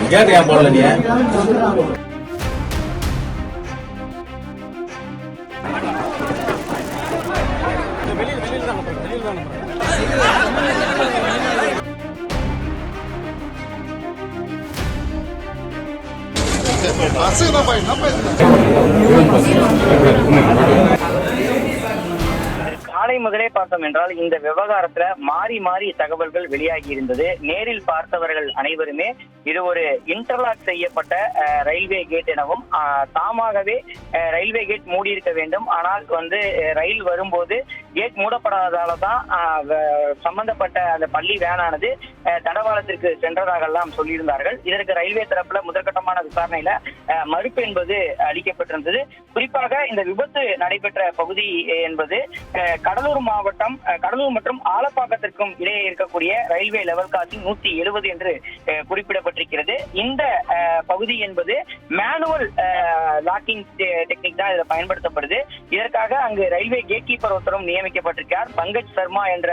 கேட்டு ஏன் போடல நீ? காலை முதலே பார்த்தோம் என்றால் இந்த விவகாரத்துல மாறி மாறி தகவல்கள் வெளியாகி இருந்தது. நேரில் பார்த்தவர்கள் அனைவருமே இது ஒரு இன்டர்லாக் செய்யப்பட்ட ரயில்வே கேட் எனவும் தாமாகவே ரயில்வே கேட் மூடி இருக்க வேண்டும், ஆனால் ரயில் வரும்போது கேட் மூடப்படாததால தான் சம்பந்தப்பட்ட அந்த பள்ளி வேனானது தண்டவாளத்திற்கு சென்றதாக எல்லாம் சொல்லியிருந்தார்கள். இதற்கு ரயில்வே தரப்புல முதற்கட்டமான விசாரணையில மறுப்பு என்பது அளிக்கப்பட்டிருந்தது. குறிப்பாக இந்த விபத்து நடைபெற்ற பகுதி என்பது கடலூர் மாவட்டம் கடலூர் மற்றும் ஆலப்பாக்கத்திற்கும் இடையே இருக்கக்கூடிய ரயில்வே லெவல் கிராசிங் 170 என்று குறிப்பிடப்பட்டிருக்கிறது. இந்த பகுதி என்பது மேனுவல் லாக்கிங் டெக்னிக் தான் இதில் பயன்படுத்தப்படுது. இதற்காக அங்கு ரயில்வே கேட் கீப்பர் ஒருத்தரும் நியமிக்கப்பட்டிருக்கிறார். பங்கஜ் சர்மா என்ற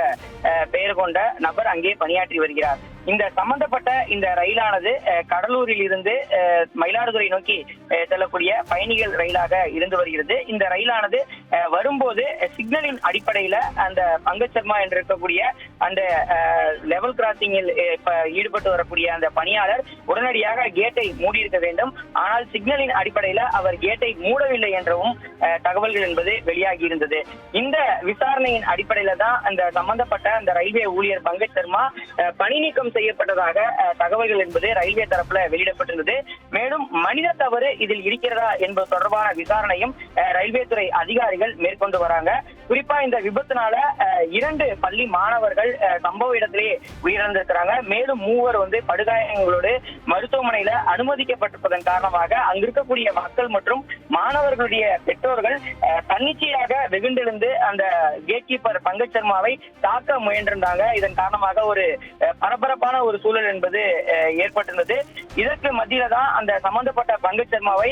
பெயர் கொண்ட நபர் அங்கே பணியாற்றி வருகிறார். இந்த சம்பந்தப்பட்ட இந்த ரயிலானது கடலூரில் இருந்து மயிலாடுதுறை நோக்கி செல்லக்கூடிய பயணிகள் ரயிலாக இருந்து வருகிறது. இந்த ரயிலானது வரும்போது சிக்னலின் அடிப்படையில அந்த பங்கஜ் சர்மா என்று இருக்கக்கூடிய அந்த லெவல் கிராசிங்கில் ஈடுபட்டு வரக்கூடிய அந்த பணியாளர் உடனடியாக கேட்டை மூடி இருக்க வேண்டும். ஆனால் சிக்னலின் அடிப்படையில அவர் கேட்டை மூடவில்லை என்றவும் தகவல்கள் என்பது வெளியாகி இருந்தது. இந்த விசாரணையின் அடிப்படையில தான் அந்த சம்பந்தப்பட்ட அந்த ரயில்வே ஊழியர் பங்கஜ் சர்மா பணி நீக்கம் செய்யப்பட்டதாக தகவல்கள் என்பது ரயில்வே தரப்புல வெளியிடப்பட்டிருந்தது. மேலும் மனித தவறு இதில் இருக்கிறதா என்பது தொடர்பான விசாரணையும் ரயில்வே துறை அதிகாரிகள் மேற்கொண்டு வராங்க. குறிப்பா இந்த விபத்தினால 2 பள்ளி மாணவர்கள் சம்பவ இடத்திலேயே உயிரிழந்திருக்கிறாங்க. மேலும் 3 படுகாயங்களோடு மருத்துவமனையில அனுமதிக்கப்பட்டிருப்பதன் காரணமாக அங்கு இருக்கக்கூடிய மக்கள் மற்றும் மாணவர்களுடைய பெற்றோர்கள் தன்னிச்சையாக வெகுண்டெழுந்து அந்த கேட் கீப்பர் பங்கஜ் சர்மாவை தாக்க முயன்றிருந்தாங்க. இதன் காரணமாக ஒரு பரபரப்பான ஒரு சூழல் என்பது ஏற்பட்டிருந்தது. இதற்கு மத்தியில தான் அந்த சம்பந்தப்பட்ட பங்கஜ் சர்மாவை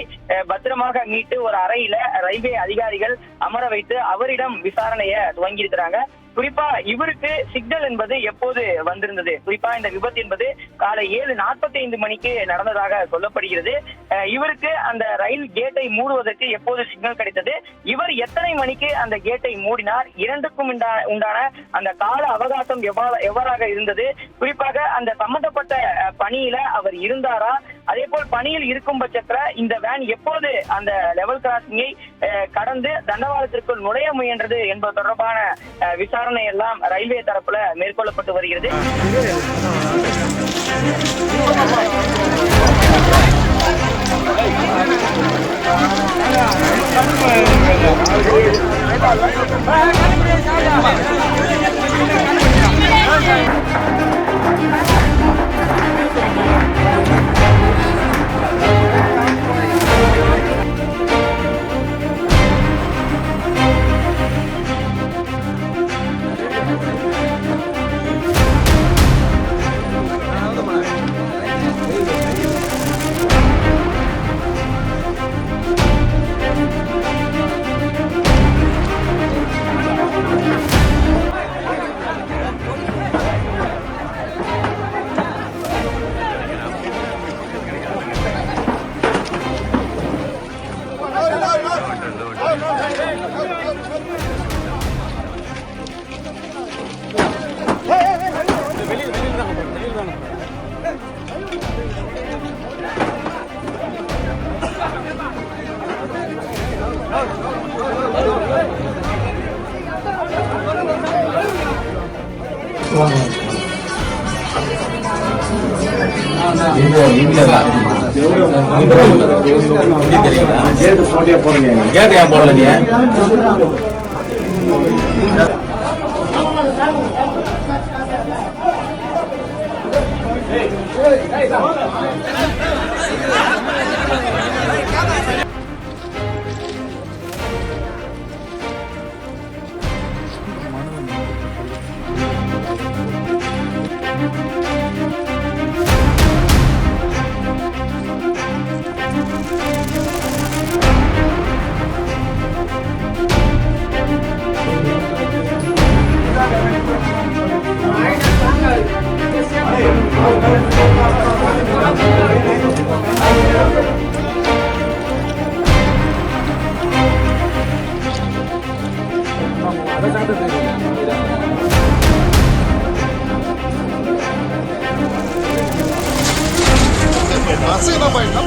பத்திரமாக மீட்டு ஒரு அறையில ரயில்வே அதிகாரிகள் அமர வைத்து அவரிடம் விசாரணையை துவங்கி இருக்கிறாங்க. குறிப்பா இவருக்கு சிக்னல் என்பது எப்போது வந்திருந்தது? குறிப்பா இந்த விபத்து என்பது காலை 7:45 மணிக்கு நடந்ததாக சொல்லப்படுகிறது. இவருக்கு அந்த ரயில் கேட்டை மூடுவதற்கு எப்போது சிக்னல் கிடைத்தது? இவர் எத்தனை மணிக்கு அந்த கேட்டை மூடினார்? 2க்கும் உண்டான அந்த கால அவகாசம் எவ்வாறாக இருந்தது? குறிப்பாக அந்த சம்பந்தப்பட்ட பணியில அவர் இருந்தாரா? அதே போல் பணியில் இருக்கும் பட்சத்துல இந்த வேன் எப்போது அந்த லெவல் கிராசிங்கை கடந்து தண்டவாளத்திற்குள் நுழைய முயன்றது என்பது தொடர்பான விசாரணை எல்லாம் ரயில்வே தரப்புல மேற்கொள்ளப்பட்டு வருகிறது. கேட்டு ஏன் போடல நீ? Hey, அசைதாமா என்ன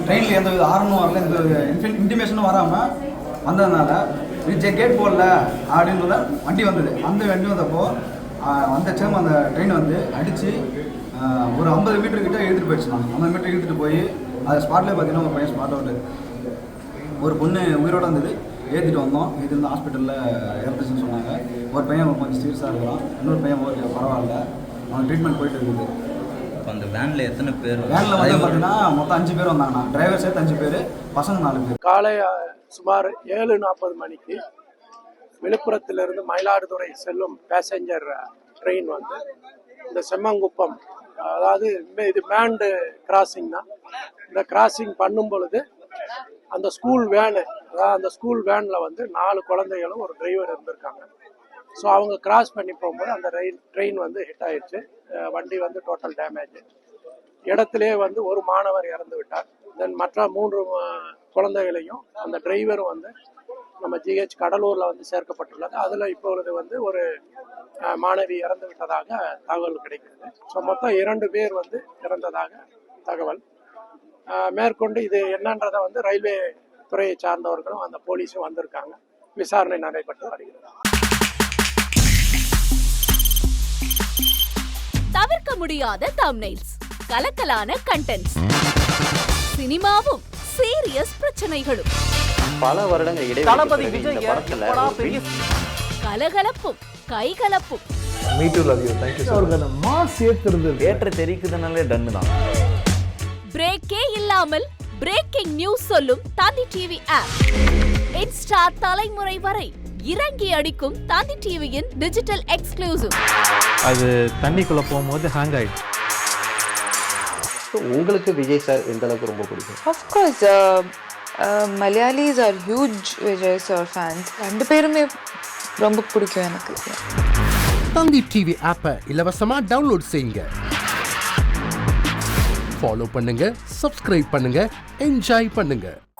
ட்ரெயினில் எந்த வித ஆரணும் வரல, எந்த வித இன்டிமேஷனும் வராமல் வந்ததுனால கேட் போடல அப்படின்றத வண்டி வந்தது. அந்த வண்டி வந்தப்போ அந்த சேம் அந்த ட்ரெயின் வந்து அடித்து ஒரு 50 மீட்டர் கிட்ட இழுத்துட்டு போயிடுச்சுண்ணா. 50 மீட்டர் இழுத்துட்டு போய் அது ஸ்பாட்லேயே பார்த்தீங்கன்னா ஒரு பையன் ஸ்பாட் அவுட்டு, ஒரு பொண்ணு உயிரோடு இருந்தது. ஏற்றிட்டு வந்தோம். இது வந்து ஹாஸ்பிட்டலில் இறந்துச்சுன்னு சொன்னாங்க. ஒரு பையன் கொஞ்சம் சீரியஸாக இருக்கிறான், இன்னொரு பையன் ஓகே பரவாயில்ல, அவன் ட்ரீட்மெண்ட் போயிட்டு இருக்குது. அந்த வேனில் எத்தனை பேர்? வேனில் வந்து பார்த்தீங்கன்னா மொத்தம் 5 பேர் வந்தாங்கண்ணா. டிரைவர் சேர்த்து 5 பேர், பசங்க 4 பேர். காலை சுமார் 7:40 மணிக்கு விழுப்புரத்திலிருந்து மயிலாடுதுறை செல்லும் பேசஞ்சர் ட்ரெயின் வந்து இந்த செம்மங்குப்பம், அதாவது இது மேண்டு கிராசிங் தான். இந்த கிராசிங் பண்ணும் பொழுது அந்த ஸ்கூல் வேனு, அதாவது அந்த ஸ்கூல் வேனில் வந்து 4 குழந்தைகளும் ஒரு டிரைவர் இருந்திருக்காங்க. ஸோ அவங்க கிராஸ் பண்ணி போகும்போது அந்த ட்ரெயின் வந்து ஹிட் ஆயிடுச்சு. வண்டி வந்து டோட்டல் டேமேஜ். இடத்திலே வந்து ஒரு மாணவர் இறந்து விட்டார். தென் மற்ற 3 குழந்தைகளையும் அந்த டிரைவரும் வந்து நம்ம ஜிஹெச் கடலூரில் வந்து சேர்க்கப்பட்டுள்ளது. அதில் இப்பொழுது வந்து ஒரு மாணவி இறந்து விட்டதாக தகவல் கிடைக்கிறது. ஸோ மொத்தம் 2 பேர் வந்து இறந்ததாக தகவல். மேற்கொண்டு இது என்னன்றதை வந்து ரயில்வே துறையை சார்ந்தவர்களும் அந்த போலீஸும் வந்திருக்காங்க. விசாரணை நடைபெற்று வருகிறது. தவிர்க்க முடியாத தம்ப்நெயில்ஸ், கலக்கலான கண்டென்ட்ஸ், சினிமாவும் சீரியஸ் பிரச்சனைகளும், பல வருடங்கள் இடைவெளி கலகலப்பும் கைகலப்பும், ஏற்ற தெரிக்குதுனாலே டன்னு தான். பிரேக்கே இல்லாமல் பிரேக்கிங் நியூஸ் சொல்லும் தந்தி டிவி ஆப். இன்ஸ்டா தலைமுறை வரை இறங்கி அடிக்கும் தந்தி டிவியின் டிஜிட்டல் எக்ஸ்க்ளூசிவ். அது தண்ணிக்குள்ள போகும்போது ஹேங் ஆயிடுச்சு. உங்களுக்கு விஜய் சார் எந்த அளவுக்கு ரொம்ப பிடிக்கும்? Of course, Malayalis are huge Vijay sir fans. 2 பேருமே ரொம்ப பிடிக்கும் எனக்கு. தந்தி டிவி ஆப்பை இலவசமா டவுன்லோட் செய்யுங்க. ஃபாலோ பண்ணுங்க, சப்ஸ்கிரைப் பண்ணுங்க, என்ஜாய் பண்ணுங்க.